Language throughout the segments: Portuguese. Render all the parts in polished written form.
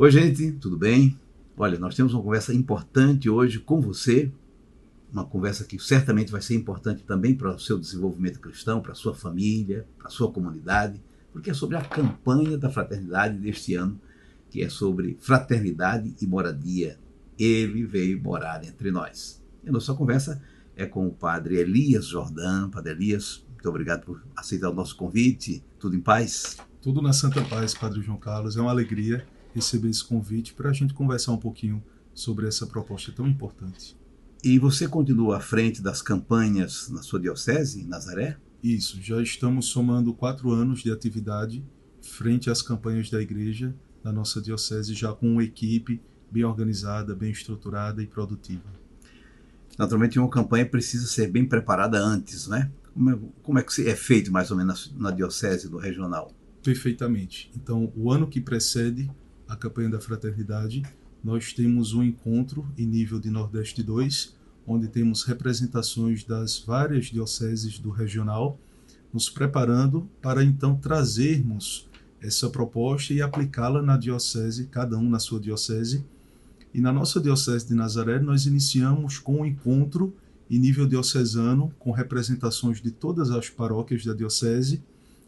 Oi, gente, tudo bem? Olha, nós temos uma conversa importante hoje com você, uma conversa que certamente vai ser importante também para o seu desenvolvimento cristão, para a sua família, para a sua comunidade, porque é sobre a campanha da fraternidade deste ano, que é sobre fraternidade e moradia. Ele veio morar entre nós. E a nossa conversa é com o padre Elias Jordan. Padre Elias, muito obrigado por aceitar o nosso convite. Tudo em paz? Tudo na Santa Paz, Padre João Carlos. É uma alegria receber esse convite para a gente conversar um pouquinho sobre essa proposta tão importante. E você continua à frente das campanhas na sua diocese, em Nazaré? Isso, já estamos somando 4 anos de atividade frente às campanhas da igreja na nossa diocese, já com uma equipe bem organizada, bem estruturada e produtiva. Naturalmente, uma campanha precisa ser bem preparada antes, né? Como é que é feito mais ou menos na diocese do regional? Perfeitamente. Então, o ano que precede a campanha da fraternidade, nós temos um encontro em nível de Nordeste 2, onde temos representações das várias dioceses do regional, nos preparando para então trazermos essa proposta e aplicá-la na diocese, cada um na sua diocese. E na nossa diocese de Nazaré, nós iniciamos com um encontro em nível diocesano, com representações de todas as paróquias da diocese,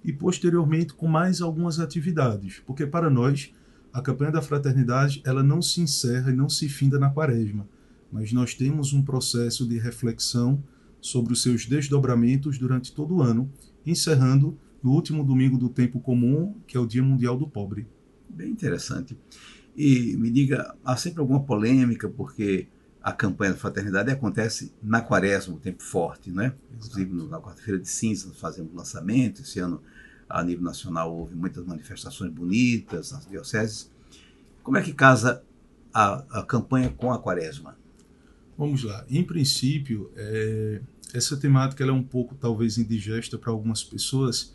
e posteriormente com mais algumas atividades, porque para nós a campanha da fraternidade ela não se encerra e não se finda na quaresma, mas nós temos um processo de reflexão sobre os seus desdobramentos durante todo o ano, encerrando no último domingo do tempo comum, que é o Dia Mundial do Pobre. Bem interessante. E me diga, há sempre alguma polêmica, porque a campanha da fraternidade acontece na quaresma, o tempo forte, né? Inclusive na quarta-feira de cinzas nós fazemos lançamento. Esse ano, a nível nacional, houve muitas manifestações bonitas nas dioceses. Como é que casa a campanha com a quaresma? Vamos lá. Em princípio, essa temática ela é um pouco talvez indigesta para algumas pessoas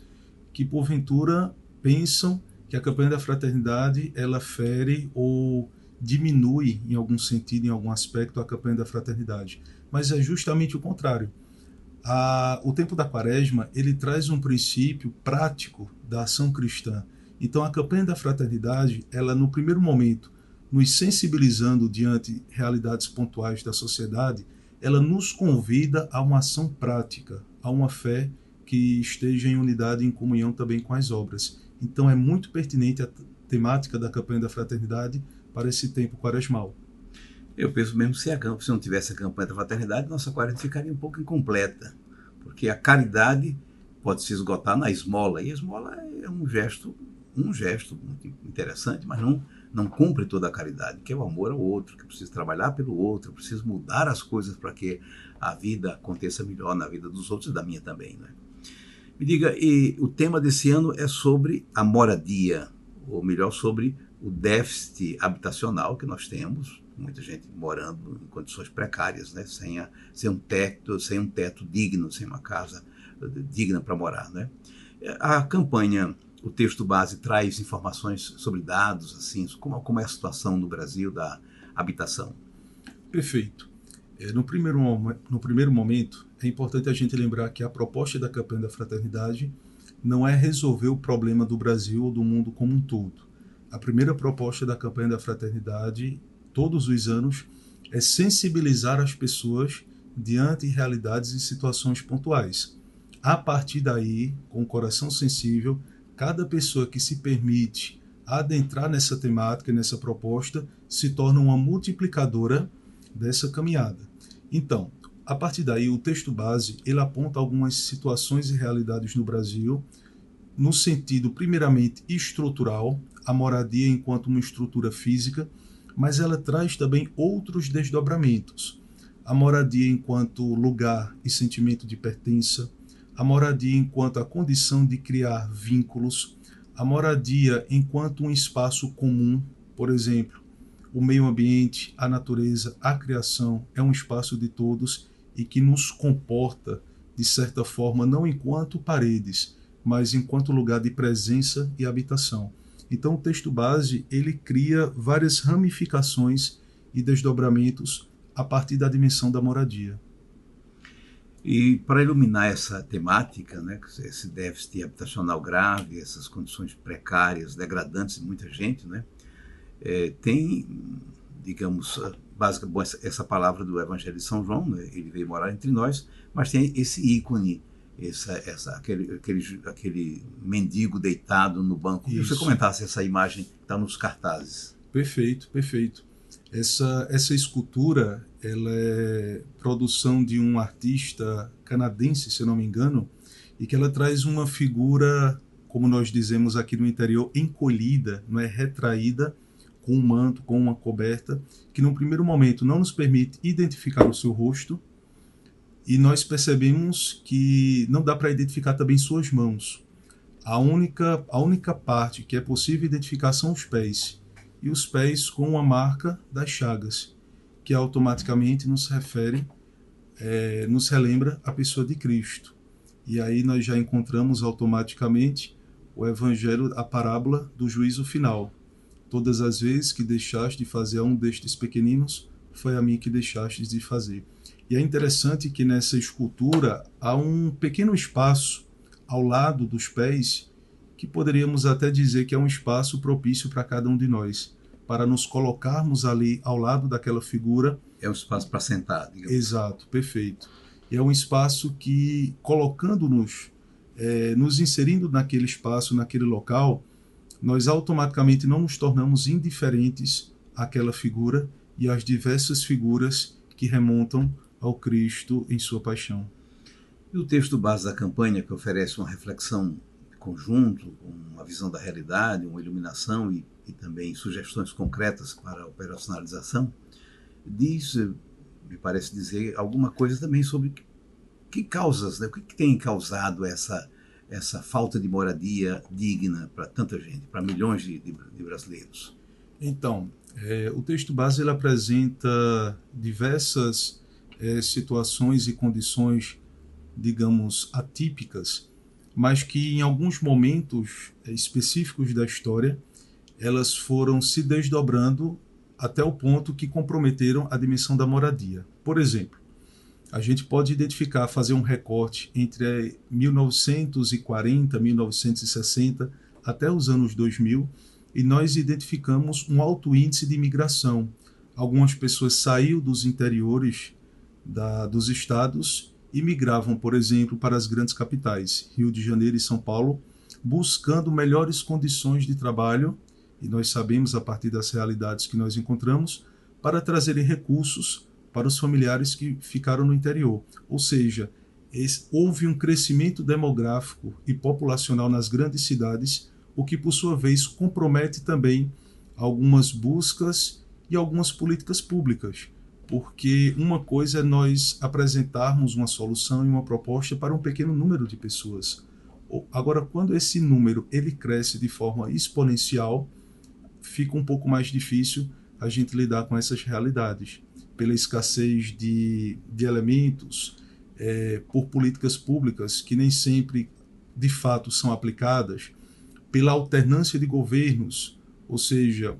que porventura pensam que a campanha da fraternidade ela fere ou diminui em algum sentido, em algum aspecto, a campanha da fraternidade. Mas é justamente o contrário. O tempo da quaresma ele traz um princípio prático da ação cristã. Então a campanha da fraternidade, ela no primeiro momento, nos sensibilizando diante realidades pontuais da sociedade, ela nos convida a uma ação prática, a uma fé que esteja em unidade e em comunhão também com as obras. Então é muito pertinente a temática da campanha da fraternidade para esse tempo quaresmal. Eu penso mesmo que se não tivesse a campanha da fraternidade, nossa quaresma ficaria um pouco incompleta, porque a caridade pode se esgotar na esmola, e a esmola é um gesto muito interessante, mas não cumpre toda a caridade, que é o amor ao outro, que eu preciso trabalhar pelo outro, eu preciso mudar as coisas para que a vida aconteça melhor na vida dos outros e da minha também, né? Me diga, e o tema desse ano é sobre a moradia, ou melhor, sobre o déficit habitacional que nós temos, muita gente morando em condições precárias, né? Sem um teto digno, sem uma casa digna para morar, né? A campanha, o texto base traz informações sobre dados, assim, como é a situação no Brasil da habitação. Perfeito. No primeiro momento, é importante a gente lembrar que a proposta da campanha da fraternidade não é resolver o problema do Brasil ou do mundo como um todo. A primeira proposta da campanha da fraternidade, todos os anos, é sensibilizar as pessoas diante de realidades e situações pontuais. A partir daí, com o coração sensível, cada pessoa que se permite adentrar nessa temática, nessa proposta, se torna uma multiplicadora dessa caminhada. Então, a partir daí, o texto base ele aponta algumas situações e realidades no Brasil, no sentido, primeiramente, estrutural, a moradia enquanto uma estrutura física, mas ela traz também outros desdobramentos. A moradia enquanto lugar e sentimento de pertença, a moradia enquanto a condição de criar vínculos, a moradia enquanto um espaço comum, por exemplo, o meio ambiente, a natureza, a criação é um espaço de todos e que nos comporta, de certa forma, não enquanto paredes, mas enquanto lugar de presença e habitação. Então o texto base ele cria várias ramificações e desdobramentos a partir da dimensão da moradia. E para iluminar essa temática, né, esse déficit habitacional grave, essas condições precárias, degradantes de muita gente, né, tem, digamos, básica, bom, essa palavra do Evangelho de São João, né? Ele veio morar entre nós, mas tem esse ícone, aquele mendigo deitado no banco. Isso. Se você comentasse essa imagem que está nos cartazes. Perfeito, perfeito. Essa escultura, ela é produção de um artista canadense, se eu não me engano, e que ela traz uma figura, como nós dizemos aqui no interior, encolhida, não é, retraída, com um manto, com uma coberta, que num primeiro momento não nos permite identificar o seu rosto, e nós percebemos que não dá para identificar também suas mãos. A única parte que é possível identificar são os pés, e os pés com a marca das chagas, que automaticamente nos relembra a pessoa de Cristo. E aí nós já encontramos automaticamente o evangelho, a parábola do juízo final. Todas as vezes que deixaste de fazer a um destes pequeninos, foi a mim que deixaste de fazer. E é interessante que nessa escultura há um pequeno espaço ao lado dos pés, que poderíamos até dizer que é um espaço propício para cada um de nós, para nos colocarmos ali ao lado daquela figura. É um espaço para sentar, digamos. Exato, perfeito. E é um espaço que, colocando-nos, nos inserindo naquele espaço, naquele local, nós automaticamente não nos tornamos indiferentes àquela figura e às diversas figuras que remontam ao Cristo em sua paixão. E o texto base da campanha, que oferece uma reflexão de conjunto, uma visão da realidade, uma iluminação e também sugestões concretas para a operacionalização, diz, me parece dizer, alguma coisa também sobre que causas, né? O que tem causado essa falta de moradia digna para tanta gente, para milhões de brasileiros. Então, o texto base ele apresenta diversas situações e condições, digamos, atípicas, mas que em alguns momentos específicos da história, elas foram se desdobrando até o ponto que comprometeram a dimensão da moradia. Por exemplo, a gente pode identificar, fazer um recorte entre 1940, 1960 até os anos 2000, e nós identificamos um alto índice de imigração. Algumas pessoas saíram dos interiores dos estados e migravam, por exemplo, para as grandes capitais, Rio de Janeiro e São Paulo, buscando melhores condições de trabalho, e nós sabemos, a partir das realidades que nós encontramos, para trazerem recursos para os familiares que ficaram no interior. Ou seja, houve um crescimento demográfico e populacional nas grandes cidades, o que, por sua vez, compromete também algumas buscas e algumas políticas públicas, porque uma coisa é nós apresentarmos uma solução e uma proposta para um pequeno número de pessoas. Agora, quando esse número ele cresce de forma exponencial, fica um pouco mais difícil a gente lidar com essas realidades, pela escassez de elementos, por políticas públicas que nem sempre, de fato, são aplicadas, pela alternância de governos, ou seja,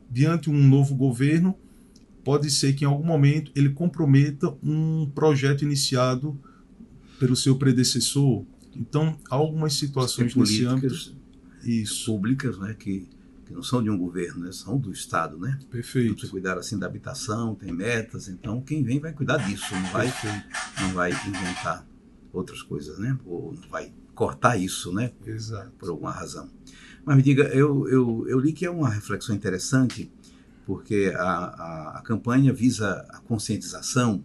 diante de um novo governo, pode ser que em algum momento ele comprometa um projeto iniciado pelo seu predecessor. Então, há algumas situações nesse âmbito. Isso. Públicas, né, que não são de um governo, né, são do Estado, né? Perfeito. Precisa cuidar assim da habitação, tem metas, então quem vem vai cuidar disso, não vai inventar outras coisas, né? Ou não vai cortar isso, né? Exato. Por alguma razão. Mas me diga, eu li que é uma reflexão interessante, porque a campanha visa a conscientização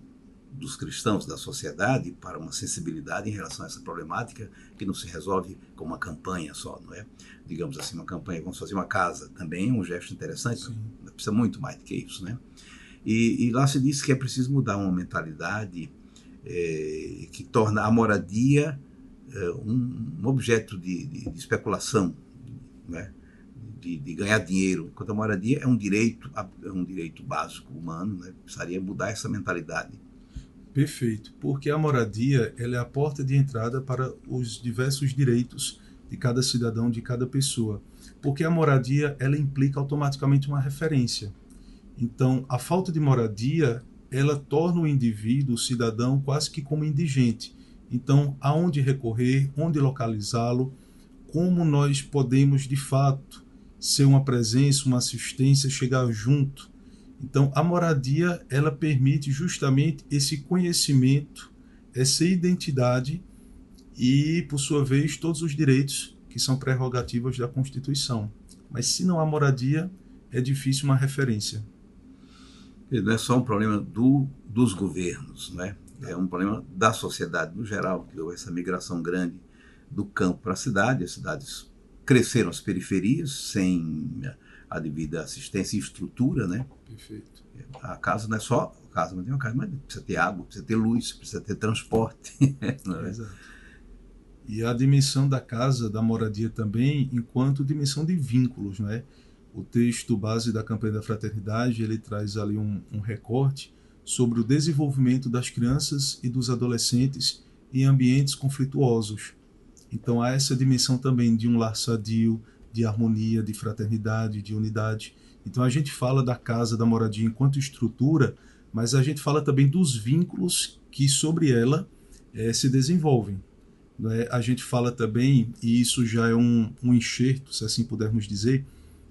dos cristãos, da sociedade, para uma sensibilidade em relação a essa problemática que não se resolve com uma campanha só, não é? Digamos assim, uma campanha, vamos fazer uma casa, também é um gesto interessante. Sim. Precisa muito mais do que isso, né? E lá se diz que é preciso mudar uma mentalidade que torna a moradia um objeto de especulação, né? De ganhar dinheiro, enquanto a moradia é um direito básico humano, né? Precisaria mudar essa mentalidade. Perfeito, porque a moradia ela é a porta de entrada para os diversos direitos de cada cidadão, de cada pessoa, porque a moradia ela implica automaticamente uma referência. Então, a falta de moradia ela torna o indivíduo, o cidadão, quase que como indigente. Então, aonde recorrer, onde localizá-lo, como nós podemos, de fato, ser uma presença, uma assistência, chegar junto. Então, a moradia, ela permite justamente esse conhecimento, essa identidade e, por sua vez, todos os direitos que são prerrogativas da Constituição. Mas se não há moradia, é difícil uma referência. E não é só um problema dos governos, né? É um problema da sociedade no geral, que houve essa migração grande do campo para a cidade. As cidades cresceram as periferias sem a devida assistência e estrutura, né? Perfeito. A casa não é só casa, mas tem uma casa, mas precisa ter água, precisa ter luz, precisa ter transporte. Não é? Exato. E a dimensão da casa, da moradia também, enquanto dimensão de vínculos, né? O texto base da campanha da fraternidade, ele traz ali um recorte sobre o desenvolvimento das crianças e dos adolescentes em ambientes conflituosos. Então há essa dimensão também de um lar sadio, de harmonia, de fraternidade, de unidade. Então a gente fala da casa, da moradia enquanto estrutura, mas a gente fala também dos vínculos que sobre ela se desenvolvem. Né? A gente fala também, e isso já é um enxerto, se assim pudermos dizer,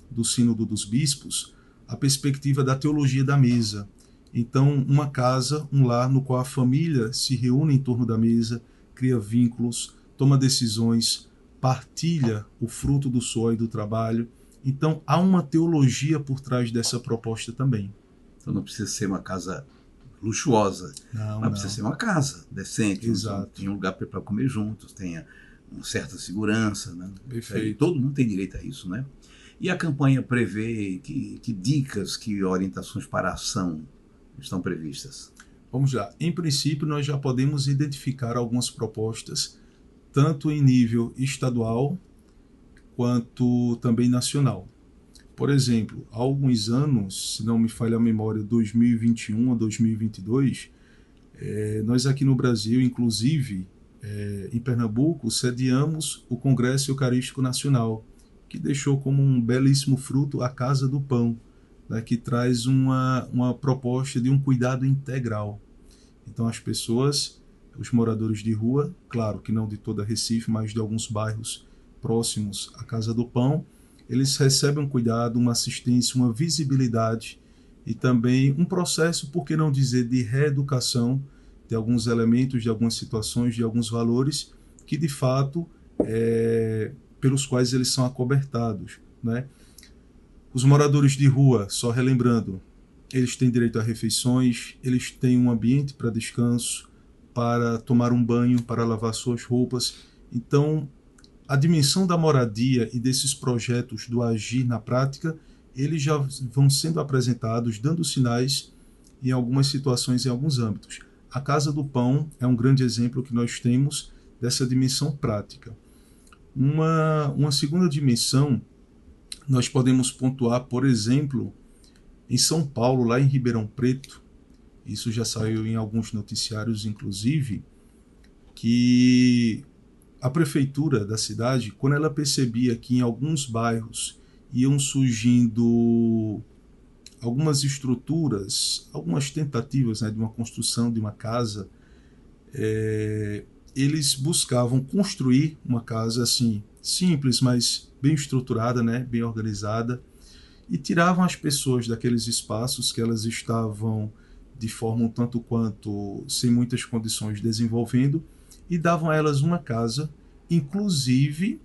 do Sínodo dos Bispos, a perspectiva da teologia da mesa. Então, uma casa, um lar no qual a família se reúne em torno da mesa, cria vínculos, toma decisões, partilha o fruto do suor e do trabalho. Então, há uma teologia por trás dessa proposta também. Então não precisa ser uma casa luxuosa, mas precisa ser uma casa decente, Exato. Tem um lugar para comer juntos, tenha uma certa segurança, né? Perfeito. Todo mundo tem direito a isso, né? E a campanha prevê que dicas, que orientações para a ação estão previstas? Vamos lá. Em princípio, nós já podemos identificar algumas propostas, tanto em nível estadual quanto também nacional. Por exemplo, há alguns anos, se não me falha a memória, 2021 a 2022, nós aqui no Brasil, inclusive em Pernambuco, sediamos o Congresso Eucarístico Nacional, que deixou como um belíssimo fruto a Casa do Pão, né, que traz uma proposta de um cuidado integral. Então as pessoas, os moradores de rua, claro que não de toda Recife, mas de alguns bairros próximos à Casa do Pão, eles recebem um cuidado, uma assistência, uma visibilidade e também um processo, por que não dizer, de reeducação de alguns elementos, de algumas situações, de alguns valores que de fato pelos quais eles são acobertados, né? Os moradores de rua, só relembrando, eles têm direito a refeições, eles têm um ambiente para descanso, para tomar um banho, para lavar suas roupas. Então, a dimensão da moradia e desses projetos do agir na prática, eles já vão sendo apresentados, dando sinais em algumas situações, em alguns âmbitos. A Casa do Pão é um grande exemplo que nós temos dessa dimensão prática. Uma segunda dimensão, nós podemos pontuar, por exemplo, em São Paulo, lá em Ribeirão Preto, isso já saiu em alguns noticiários, inclusive, que a prefeitura da cidade, quando ela percebia que em alguns bairros iam surgindo algumas estruturas, algumas tentativas, né, de uma construção de uma casa, eles buscavam construir uma casa assim, simples, mas bem estruturada, né, bem organizada, e tiravam as pessoas daqueles espaços que elas estavam de forma um tanto quanto sem muitas condições desenvolvendo, e davam a elas uma casa, inclusive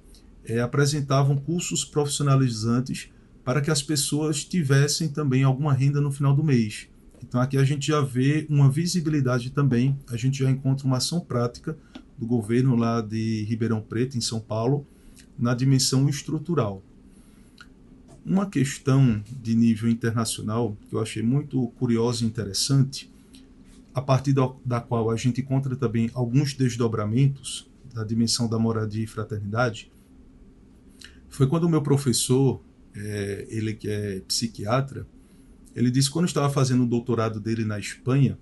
apresentavam cursos profissionalizantes para que as pessoas tivessem também alguma renda no final do mês. Então aqui a gente já vê uma visibilidade também, a gente já encontra uma ação prática do governo lá de Ribeirão Preto, em São Paulo, na dimensão estrutural. Uma questão de nível internacional que eu achei muito curiosa e interessante, a partir da qual a gente encontra também alguns desdobramentos da dimensão da moradia e fraternidade, foi quando o meu professor, ele que é psiquiatra, ele disse que quando estava fazendo o doutorado dele na Espanha,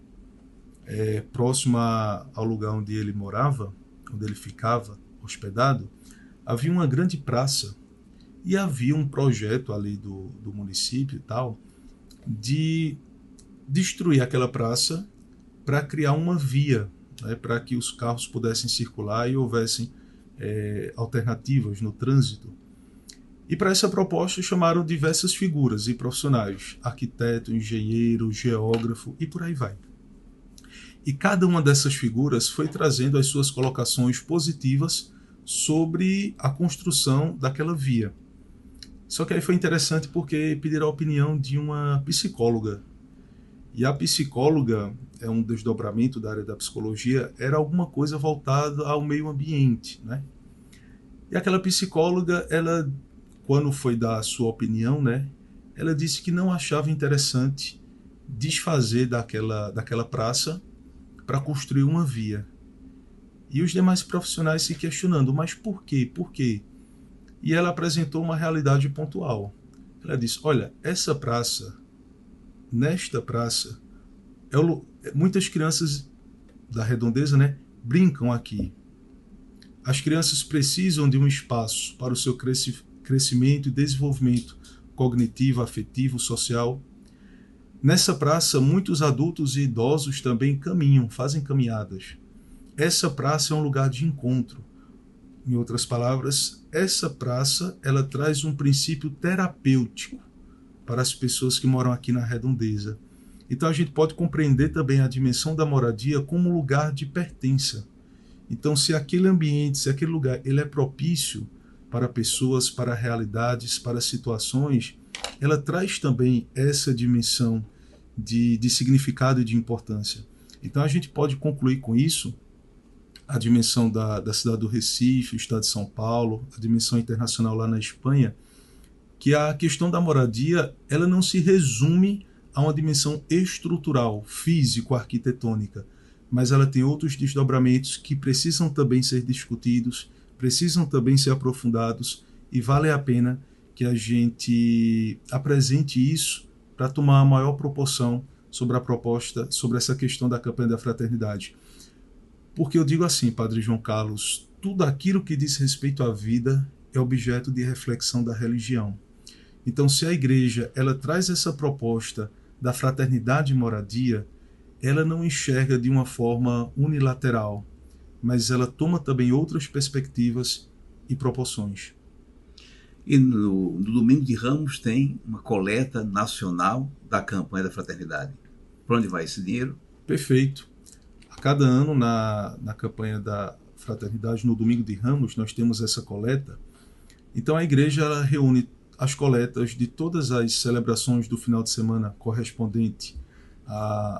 próximo ao lugar onde ele morava, onde ele ficava hospedado, havia uma grande praça e havia um projeto ali do município e tal de destruir aquela praça para criar uma via, né, para que os carros pudessem circular e houvessem alternativas no trânsito. E para essa proposta chamaram diversas figuras e profissionais, arquiteto, engenheiro, geógrafo e por aí vai. E cada uma dessas figuras foi trazendo as suas colocações positivas sobre a construção daquela via. Só que aí foi interessante porque pediram a opinião de uma psicóloga. E a psicóloga, é um desdobramento da área da psicologia, era alguma coisa voltada ao meio ambiente, né? E aquela psicóloga, ela, quando foi dar a sua opinião, né, ela disse que não achava interessante desfazer daquela praça para construir uma via. E os demais profissionais se questionando, mas por quê? Por quê? E ela apresentou uma realidade pontual. Ela disse, olha, essa praça, nesta praça, muitas crianças da redondeza, né, brincam aqui. As crianças precisam de um espaço para o seu crescimento e desenvolvimento cognitivo, afetivo, social. Nessa praça, muitos adultos e idosos também caminham, fazem caminhadas. Essa praça é um lugar de encontro. Em outras palavras, essa praça ela traz um princípio terapêutico para as pessoas que moram aqui na redondeza. Então a gente pode compreender também a dimensão da moradia como um lugar de pertença. Então se aquele ambiente, se aquele lugar ele é propício para pessoas, para realidades, para situações, ela traz também essa dimensão de significado e de importância. Então a gente pode concluir com isso a dimensão da cidade do Recife, o estado de São Paulo, a dimensão internacional lá na Espanha, que a questão da moradia ela não se resume a uma dimensão estrutural, físico-arquitetônica, mas ela tem outros desdobramentos que precisam também ser discutidos, precisam também ser aprofundados e vale a pena que a gente apresente isso para tomar a maior proporção sobre a proposta, sobre essa questão da campanha da fraternidade. Porque eu digo assim, Padre João Carlos, tudo aquilo que diz respeito à vida é objeto de reflexão da religião. Então, se a igreja ela traz essa proposta da fraternidade e moradia, ela não enxerga de uma forma unilateral, mas ela toma também outras perspectivas e proporções. E no domingo de Ramos tem uma coleta nacional da campanha da fraternidade. Para onde vai esse dinheiro? Perfeito. A cada ano, na campanha da fraternidade, no domingo de Ramos, nós temos essa coleta. Então a igreja ela reúne as coletas de todas as celebrações do final de semana correspondente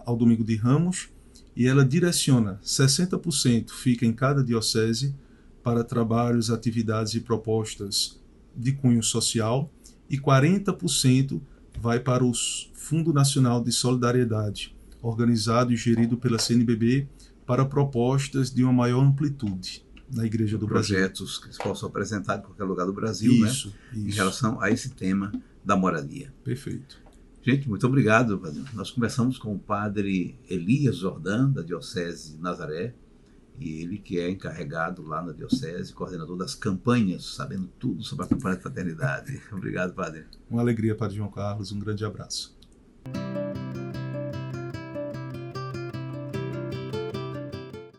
ao domingo de Ramos e ela direciona 60% fica em cada diocese para trabalhos, atividades e propostas de cunho social e 40% vai para o Fundo Nacional de Solidariedade, organizado e gerido pela CNBB para propostas de uma maior amplitude na Igreja do Brasil. Projetos que possam apresentar em qualquer lugar do Brasil, isso, né? Isso. Em relação a esse tema da moradia. Perfeito. Gente, muito obrigado, padre. Nós conversamos com o padre Elias Jordan, da Diocese de Nazaré, e ele que é encarregado lá na Diocese, coordenador das campanhas, sabendo tudo sobre a campanha de fraternidade. Obrigado, padre. Uma alegria, Padre João Carlos. Um grande abraço.